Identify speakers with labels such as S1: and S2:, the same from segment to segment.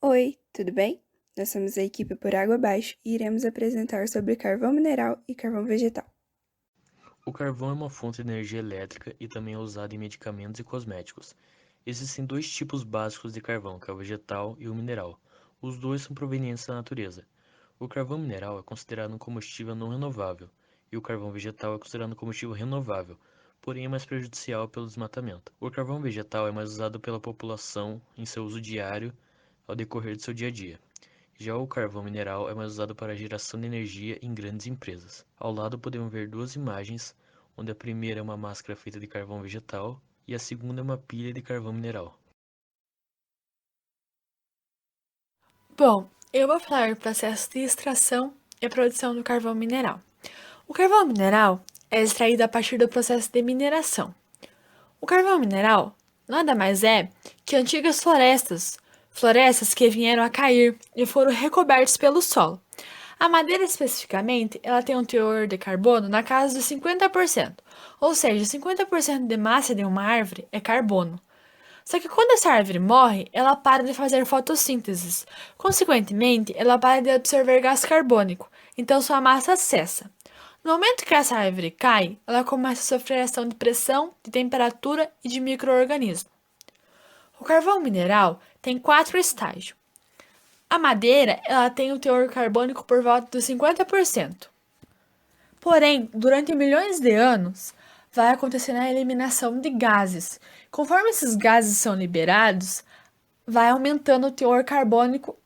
S1: Oi, tudo bem? Nós somos a equipe Por Água Abaixo e iremos apresentar sobre carvão mineral e carvão vegetal.
S2: O carvão é uma fonte de energia elétrica e também é usado em medicamentos e cosméticos. Existem dois tipos básicos de carvão, que é o vegetal e o mineral. Os dois são provenientes da natureza. O carvão mineral é considerado um combustível não renovável, e o carvão vegetal é considerado um combustível renovável, porém é mais prejudicial pelo desmatamento. O carvão vegetal é mais usado pela população em seu uso diário ao decorrer de seu dia a dia. Já o carvão mineral é mais usado para a geração de energia em grandes empresas. Ao lado podemos ver duas imagens, onde a primeira é uma máscara feita de carvão vegetal e a segunda é uma pilha de carvão mineral.
S3: Bom, eu vou falar do processo de extração e produção do carvão mineral. O carvão mineral é extraído a partir do processo de mineração. O carvão mineral nada mais é que antigas florestas, florestas que vieram a cair e foram recobertas pelo solo. A madeira especificamente, ela tem um teor de carbono na casa dos 50%, ou seja, 50% de massa de uma árvore é carbono. Só que quando essa árvore morre, ela para de fazer fotossíntese. Consequentemente, ela para de absorver gás carbônico, então sua massa cessa. No momento que essa árvore cai, ela começa a sofrer ação de pressão, de temperatura e de micro-organismos. O carvão mineral tem 4 estágios. A madeira ela tem o teor carbônico por volta dos 50%. Porém, durante milhões de anos, vai acontecendo a eliminação de gases. Conforme esses gases são liberados, vai aumentando o teor carbônico.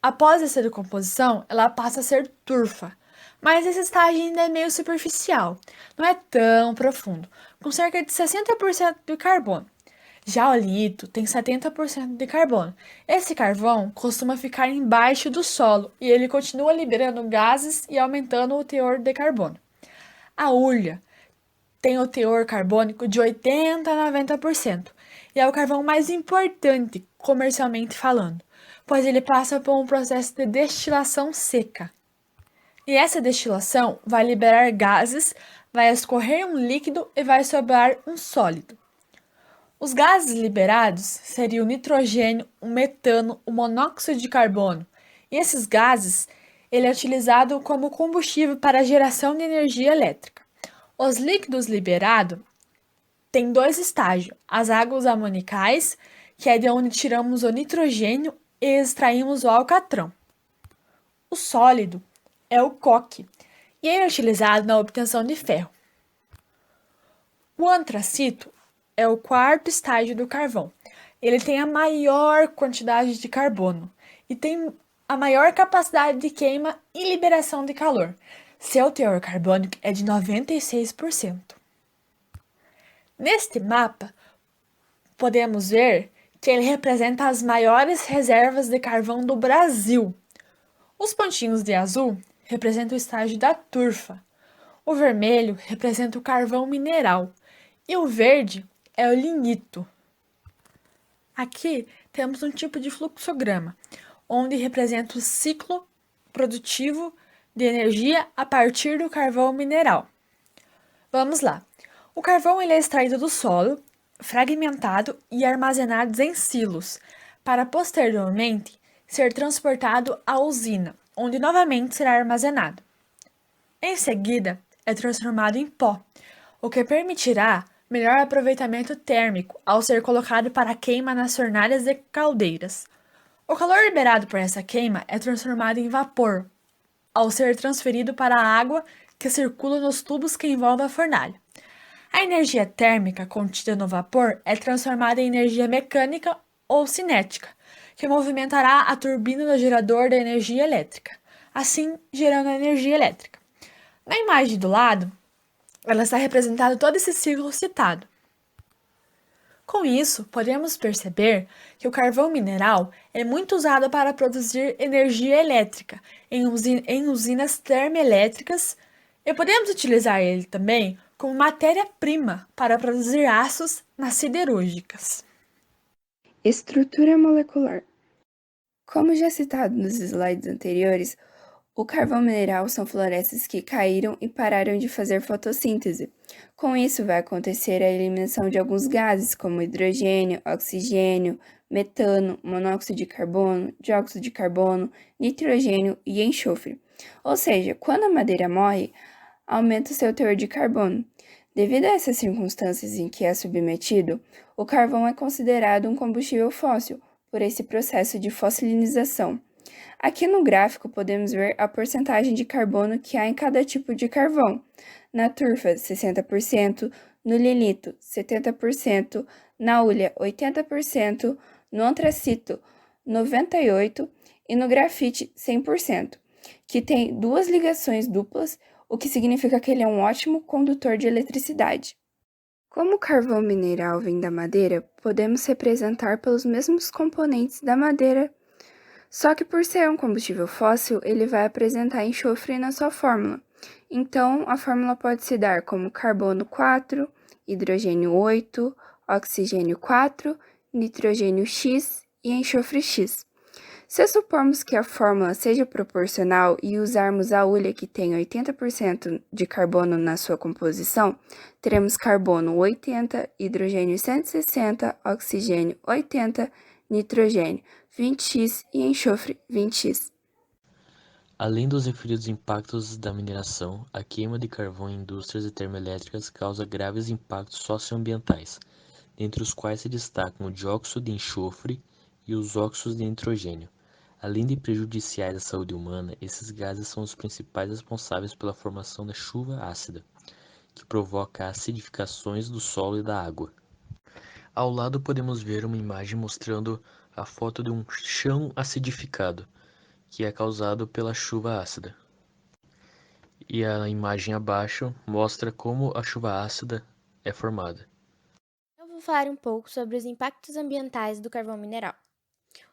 S3: Após essa decomposição, ela passa a ser turfa. Mas esse estágio ainda é meio superficial, não é tão profundo, com cerca de 60% de carbono. Já o lito tem 70% de carbono. Esse carvão costuma ficar embaixo do solo e ele continua liberando gases e aumentando o teor de carbono. A hulha tem o teor carbônico de 80 a 90% e é o carvão mais importante comercialmente falando, pois ele passa por um processo de destilação seca. E essa destilação vai liberar gases, vai escorrer um líquido e vai sobrar um sólido. Os gases liberados seriam o nitrogênio, o metano, o monóxido de carbono. E esses gases, ele é utilizado como combustível para a geração de energia elétrica. Os líquidos liberados têm dois estágios: as águas amonicais, que é de onde tiramos o nitrogênio e extraímos o alcatrão. O sólido é o coque, e ele é utilizado na obtenção de ferro. O antracito é o quarto estágio do carvão. Ele tem a maior quantidade de carbono e tem a maior capacidade de queima e liberação de calor. Seu teor carbônico é de 96%. Neste mapa, podemos ver que ele representa as maiores reservas de carvão do Brasil. Os pontinhos de azul representam o estágio da turfa. O vermelho representa o carvão mineral e o verde é o lignito. Aqui temos um tipo de fluxograma, onde representa o ciclo produtivo de energia a partir do carvão mineral. Vamos lá. O carvão ele é extraído do solo, fragmentado e armazenado em silos, para posteriormente ser transportado à usina, onde novamente será armazenado. Em seguida, é transformado em pó, o que permitirá melhor aproveitamento térmico ao ser colocado para queima nas fornalhas e caldeiras. O calor liberado por essa queima é transformado em vapor, ao ser transferido para a água que circula nos tubos que envolvem a fornalha. A energia térmica contida no vapor é transformada em energia mecânica ou cinética, que movimentará a turbina do gerador da energia elétrica, assim gerando a energia elétrica. Na imagem do lado, ela está representando todo esse ciclo citado. Com isso, podemos perceber que o carvão mineral é muito usado para produzir energia elétrica em usinas termoelétricas e podemos utilizar ele também como matéria-prima para produzir aços nas siderúrgicas.
S1: Estrutura molecular. Como já citado nos slides anteriores, o carvão mineral são florestas que caíram e pararam de fazer fotossíntese. Com isso, vai acontecer a eliminação de alguns gases, como hidrogênio, oxigênio, metano, monóxido de carbono, dióxido de carbono, nitrogênio e enxofre. Ou seja, quando a madeira morre, aumenta o seu teor de carbono. Devido a essas circunstâncias em que é submetido, o carvão é considerado um combustível fóssil por esse processo de fossilinização. Aqui no gráfico podemos ver a porcentagem de carbono que há em cada tipo de carvão. Na turfa, 60%, no lignito, 70%, na hulha, 80%, no antracito, 98% e no grafite, 100%, que tem duas ligações duplas, o que significa que ele é um ótimo condutor de eletricidade. Como o carvão mineral vem da madeira, podemos representar pelos mesmos componentes da madeira, só que por ser um combustível fóssil, ele vai apresentar enxofre na sua fórmula. Então, a fórmula pode se dar como carbono 4, hidrogênio 8, oxigênio 4, nitrogênio X e enxofre X. Se supormos que a fórmula seja proporcional e usarmos a hulha que tem 80% de carbono na sua composição, teremos carbono 80, hidrogênio 160, oxigênio 80, nitrogênio 20x e enxofre 20x.
S2: Além dos referidos impactos da mineração, a queima de carvão em indústrias e termoelétricas causa graves impactos socioambientais, dentre os quais se destacam o dióxido de enxofre e os óxidos de nitrogênio. Além de prejudiciais à saúde humana, esses gases são os principais responsáveis pela formação da chuva ácida, que provoca acidificações do solo e da água. Ao lado podemos ver uma imagem mostrando a foto de um chão acidificado, que é causado pela chuva ácida. E a imagem abaixo mostra como a chuva ácida é formada.
S4: Eu vou falar um pouco sobre os impactos ambientais do carvão mineral.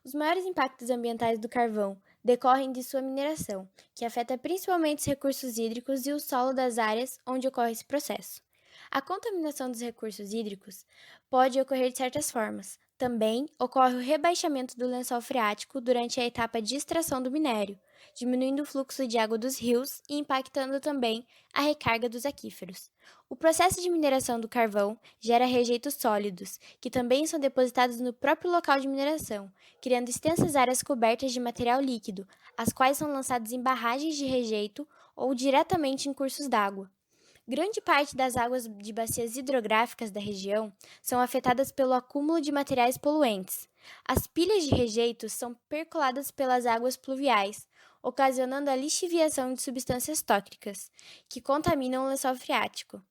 S4: Os maiores impactos ambientais do carvão decorrem de sua mineração, que afeta principalmente os recursos hídricos e o solo das áreas onde ocorre esse processo. A contaminação dos recursos hídricos pode ocorrer de certas formas. Também ocorre o rebaixamento do lençol freático durante a etapa de extração do minério, diminuindo o fluxo de água dos rios e impactando também a recarga dos aquíferos. O processo de mineração do carvão gera rejeitos sólidos, que também são depositados no próprio local de mineração, criando extensas áreas cobertas de material líquido, as quais são lançadas em barragens de rejeito ou diretamente em cursos d'água. Grande parte das águas de bacias hidrográficas da região são afetadas pelo acúmulo de materiais poluentes. As pilhas de rejeitos são percoladas pelas águas pluviais, ocasionando a lixiviação de substâncias tóxicas, que contaminam o lençol freático.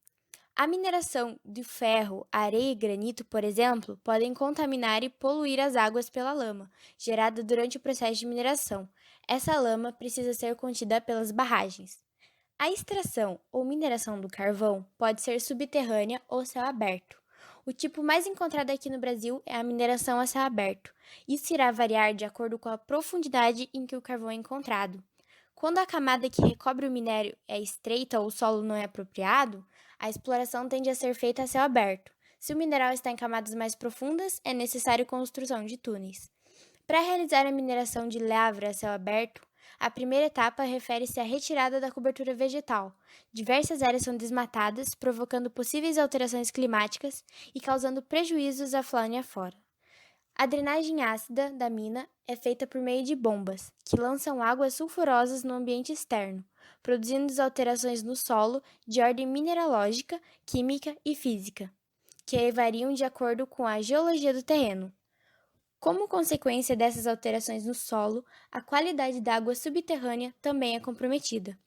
S4: A mineração de ferro, areia e granito, por exemplo, podem contaminar e poluir as águas pela lama, gerada durante o processo de mineração. Essa lama precisa ser contida pelas barragens. A extração ou mineração do carvão pode ser subterrânea ou céu aberto. O tipo mais encontrado aqui no Brasil é a mineração a céu aberto. Isso irá variar de acordo com a profundidade em que o carvão é encontrado. Quando a camada que recobre o minério é estreita ou o solo não é apropriado, a exploração tende a ser feita a céu aberto. Se o mineral está em camadas mais profundas, é necessário construção de túneis. Para realizar a mineração de lavra a céu aberto, a primeira etapa refere-se à retirada da cobertura vegetal. Diversas áreas são desmatadas, provocando possíveis alterações climáticas e causando prejuízos à fauna e à flora. A drenagem ácida da mina é feita por meio de bombas, que lançam águas sulfurosas no ambiente externo, produzindo alterações no solo de ordem mineralógica, química e física, que variam de acordo com a geologia do terreno. Como consequência dessas alterações no solo, a qualidade da água subterrânea também é comprometida.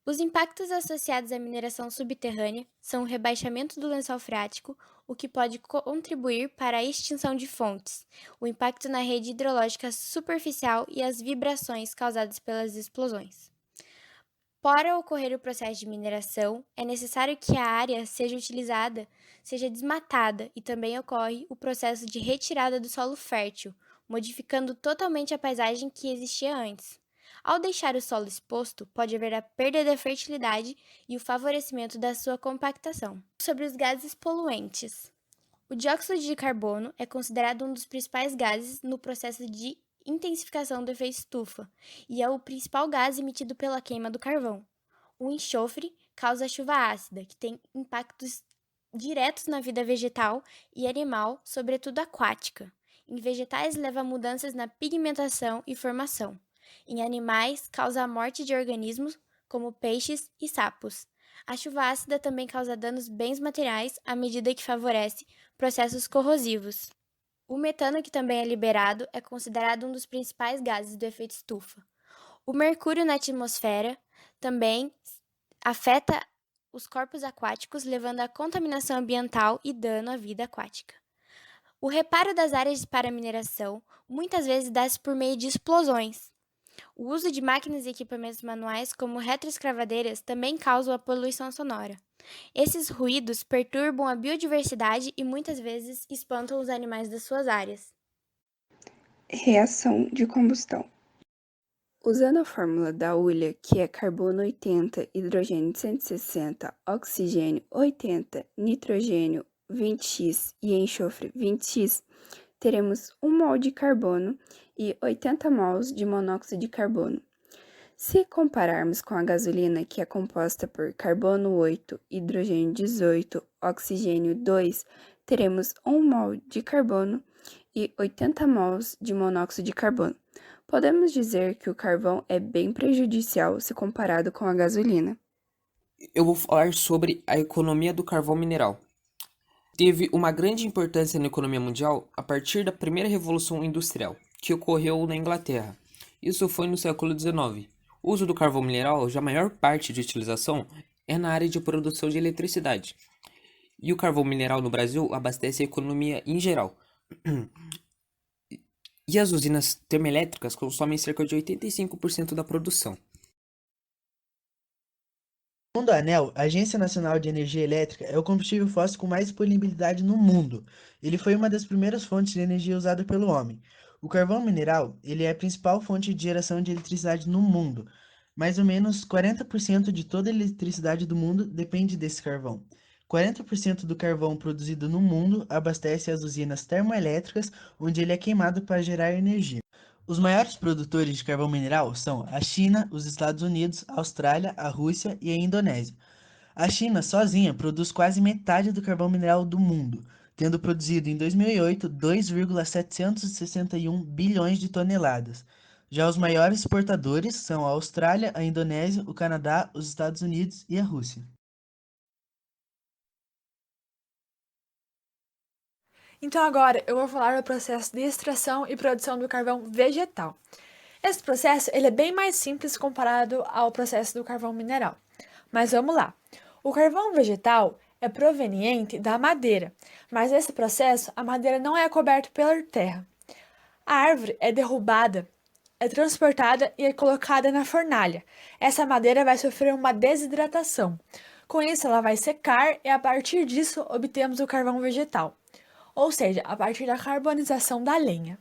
S4: Os impactos associados à mineração subterrânea são o rebaixamento do lençol freático, o que pode contribuir para a extinção de fontes, o impacto na rede hidrológica superficial e as vibrações causadas pelas explosões. Para ocorrer o processo de mineração, é necessário que a área seja desmatada e também ocorre o processo de retirada do solo fértil, modificando totalmente a paisagem que existia antes. Ao deixar o solo exposto, pode haver a perda da fertilidade e o favorecimento da sua compactação. Sobre os gases poluentes. O dióxido de carbono é considerado um dos principais gases no processo de intensificação do efeito estufa e é o principal gás emitido pela queima do carvão. O enxofre causa chuva ácida, que tem impactos diretos na vida vegetal e animal, sobretudo aquática. Em vegetais, leva a mudanças na pigmentação e formação. Em animais, causa a morte de organismos, como peixes e sapos. A chuva ácida também causa danos bens materiais à medida que favorece processos corrosivos. O metano, que também é liberado, é considerado um dos principais gases do efeito estufa. O mercúrio na atmosfera também afeta os corpos aquáticos, levando à contaminação ambiental e dano à vida aquática. O reparo das áreas para mineração muitas vezes dá-se por meio de explosões. O uso de máquinas e equipamentos manuais, como retroescavadeiras, também causam a poluição sonora. Esses ruídos perturbam a biodiversidade e muitas vezes espantam os animais das suas áreas.
S1: Reação de combustão. Usando a fórmula da Euler, que é carbono 80, hidrogênio 160, oxigênio 80, nitrogênio 20x e enxofre 20x, teremos 1 mol de carbono e 80 mols de monóxido de carbono. Se compararmos com a gasolina, que é composta por carbono 8, hidrogênio 18, oxigênio 2, teremos 1 mol de carbono e 80 mols de monóxido de carbono. Podemos dizer que o carvão é bem prejudicial se comparado com a gasolina.
S5: Eu vou falar sobre a economia do carvão mineral. Teve uma grande importância na economia mundial a partir da primeira revolução industrial, que ocorreu na Inglaterra. Isso foi no século XIX. O uso do carvão mineral, já a maior parte de utilização, é na área de produção de eletricidade. E o carvão mineral no Brasil abastece a economia em geral. E as usinas termoelétricas consomem cerca de 85% da produção.
S6: Segundo a ANEEL, a Agência Nacional de Energia Elétrica, é o combustível fóssil com mais disponibilidade no mundo. Ele foi uma das primeiras fontes de energia usada pelo homem. O carvão mineral, ele é a principal fonte de geração de eletricidade no mundo. Mais ou menos 40% de toda a eletricidade do mundo depende desse carvão. 40% do carvão produzido no mundo abastece as usinas termoelétricas, onde ele é queimado para gerar energia. Os maiores produtores de carvão mineral são a China, os Estados Unidos, a Austrália, a Rússia e a Indonésia. A China sozinha produz quase metade do carvão mineral do mundo, tendo produzido em 2008 2,761 bilhões de toneladas. Já os maiores exportadores são a Austrália, a Indonésia, o Canadá, os Estados Unidos e a Rússia.
S3: Então agora eu vou falar do processo de extração e produção do carvão vegetal. Esse processo ele é bem mais simples comparado ao processo do carvão mineral. Mas vamos lá. O carvão vegetal é proveniente da madeira, mas nesse processo a madeira não é coberta pela terra. A árvore é derrubada, é transportada e é colocada na fornalha. Essa madeira vai sofrer uma desidratação. Com isso, ela vai secar e a partir disso obtemos o carvão vegetal, ou seja, a partir da carbonização da lenha.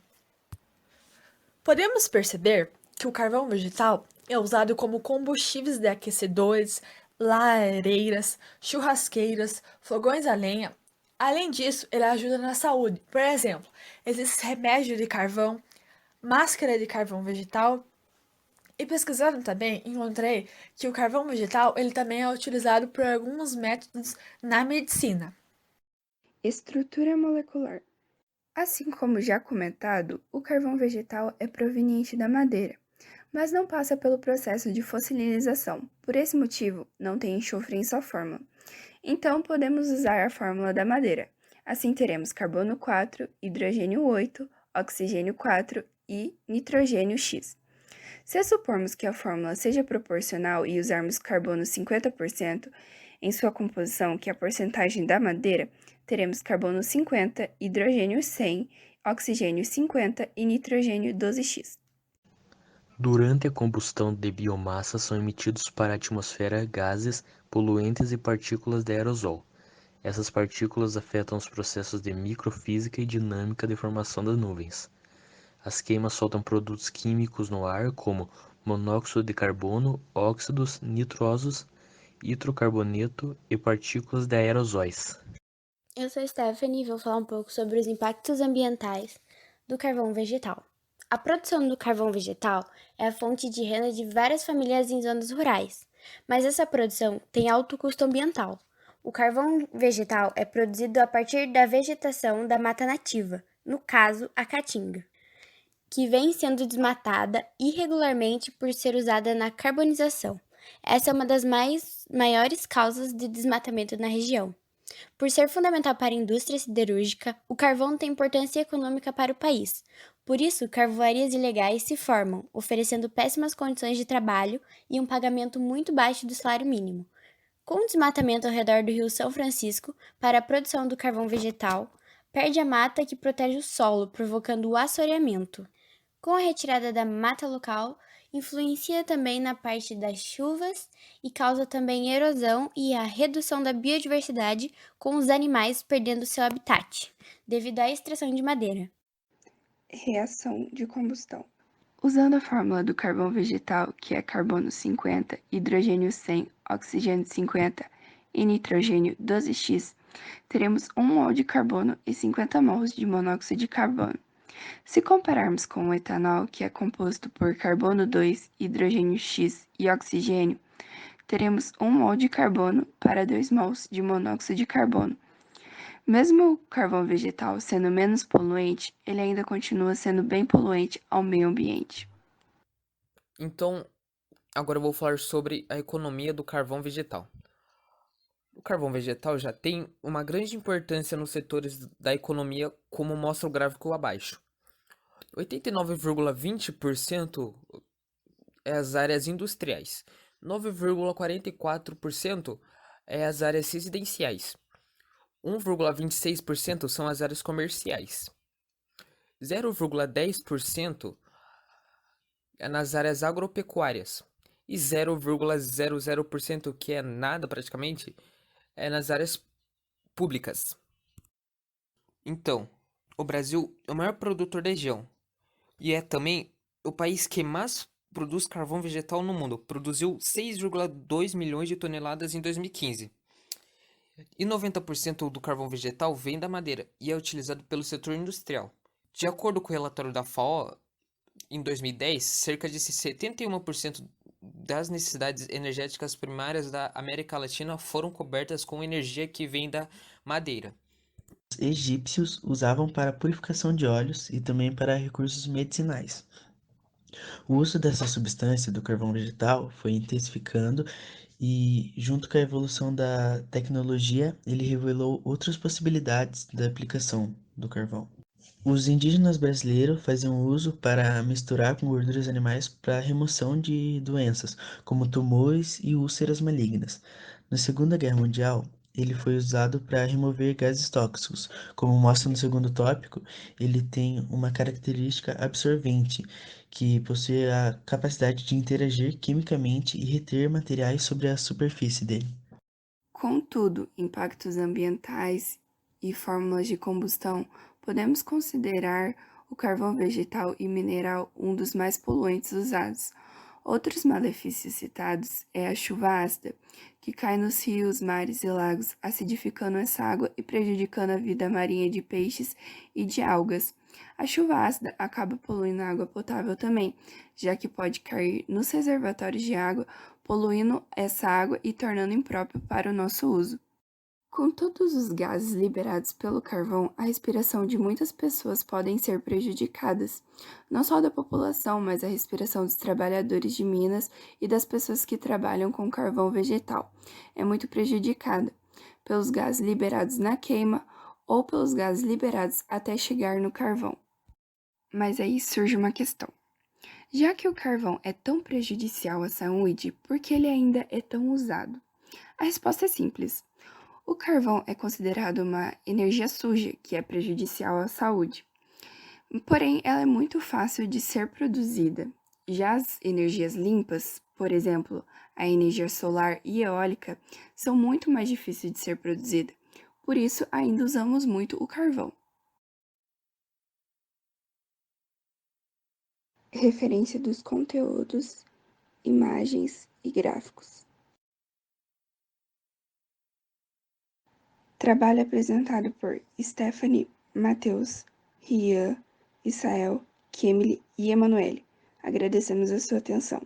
S3: Podemos perceber que o carvão vegetal é usado como combustíveis de aquecedores, lareiras, churrasqueiras, fogões a lenha. Além disso, ele ajuda na saúde. Por exemplo, existe remédio de carvão, máscara de carvão vegetal. E pesquisando também, encontrei que o carvão vegetal ele também é utilizado por alguns métodos na medicina.
S1: Estrutura molecular. Assim como já comentado, o carvão vegetal é proveniente da madeira, mas não passa pelo processo de fossilinização. Por esse motivo, não tem enxofre em sua fórmula. Então, podemos usar a fórmula da madeira. Assim, teremos carbono 4, hidrogênio 8, oxigênio 4 e nitrogênio X. Se supormos que a fórmula seja proporcional e usarmos carbono 50% em sua composição, que é a porcentagem da madeira, teremos carbono 50, hidrogênio 100, oxigênio 50 e nitrogênio 12x.
S2: Durante a combustão de biomassa são emitidos para a atmosfera gases, poluentes e partículas de aerosol. Essas partículas afetam os processos de microfísica e dinâmica de formação das nuvens. As queimas soltam produtos químicos no ar como monóxido de carbono, óxidos nitrosos, hidrocarboneto e partículas de aerosóis.
S4: Eu sou Stephanie e vou falar um pouco sobre os impactos ambientais do carvão vegetal. A produção do carvão vegetal é a fonte de renda de várias famílias em zonas rurais, mas essa produção tem alto custo ambiental. O carvão vegetal é produzido a partir da vegetação da mata nativa, no caso, a caatinga, que vem sendo desmatada irregularmente por ser usada na carbonização. Essa é uma das maiores causas de desmatamento na região. Por ser fundamental para a indústria siderúrgica, o carvão tem importância econômica para o país. Por isso, carvoarias ilegais se formam, oferecendo péssimas condições de trabalho e um pagamento muito baixo do salário mínimo. Com o desmatamento ao redor do Rio São Francisco para a produção do carvão vegetal, perde a mata que protege o solo, provocando o assoreamento. Com a retirada da mata local, influencia também na parte das chuvas e causa também erosão e a redução da biodiversidade, com os animais perdendo seu habitat, devido à extração de madeira.
S1: Reação de combustão. Usando a fórmula do carvão vegetal, que é carbono 50, hidrogênio 100, oxigênio 50 e nitrogênio 12x, teremos 1 mol de carbono e 50 mols de monóxido de carbono. Se compararmos com o etanol, que é composto por carbono 2, hidrogênio X e oxigênio, teremos 1 mol de carbono para 2 mols de monóxido de carbono. Mesmo o carvão vegetal sendo menos poluente, ele ainda continua sendo bem poluente ao meio ambiente.
S5: Então, agora eu vou falar sobre a economia do carvão vegetal. O carvão vegetal já tem uma grande importância nos setores da economia, como mostra o gráfico abaixo. 89,20% é as áreas industriais, 9,44% é as áreas residenciais, 1,26% são as áreas comerciais, 0,10% é nas áreas agropecuárias e 0,00%, que é nada praticamente, é nas áreas públicas. Então, o Brasil é o maior produtor da região e é também o país que mais produz carvão vegetal no mundo. Produziu 6,2 milhões de toneladas em 2015. E 90% do carvão vegetal vem da madeira e é utilizado pelo setor industrial. De acordo com o relatório da FAO, em 2010, cerca de 71% das necessidades energéticas primárias da América Latina foram cobertas com energia que vem da madeira.
S6: Os egípcios usavam para purificação de óleos e também para recursos medicinais. O uso dessa substância do carvão vegetal foi intensificando e, junto com a evolução da tecnologia, ele revelou outras possibilidades da aplicação do carvão. Os indígenas brasileiros faziam uso para misturar com gorduras animais para remoção de doenças, como tumores e úlceras malignas. Na Segunda Guerra Mundial, ele foi usado para remover gases tóxicos. Como mostra no segundo tópico, ele tem uma característica absorvente, que possui a capacidade de interagir quimicamente e reter materiais sobre a superfície dele.
S1: Contudo, impactos ambientais e fórmulas de combustão, podemos considerar o carvão vegetal e mineral um dos mais poluentes usados. Outros malefícios citados é a chuva ácida, que cai nos rios, mares e lagos, acidificando essa água e prejudicando a vida marinha de peixes e de algas. A chuva ácida acaba poluindo a água potável também, já que pode cair nos reservatórios de água, poluindo essa água e tornando impróprio para o nosso uso. Com todos os gases liberados pelo carvão, a respiração de muitas pessoas podem ser prejudicadas, não só da população, mas a respiração dos trabalhadores de minas e das pessoas que trabalham com carvão vegetal é muito prejudicada pelos gases liberados na queima ou pelos gases liberados até chegar no carvão. Mas aí surge uma questão. Já que o carvão é tão prejudicial à saúde, por que ele ainda é tão usado? A resposta é simples. O carvão é considerado uma energia suja, que é prejudicial à saúde. Porém, ela é muito fácil de ser produzida. Já as energias limpas, por exemplo, a energia solar e eólica, são muito mais difíceis de ser produzida. Por isso, ainda usamos muito o carvão. Referência dos conteúdos, imagens e gráficos. Trabalho apresentado por Stephanie, Matheus, Rian, Isael, Kemily e Emanuele. Agradecemos a sua atenção.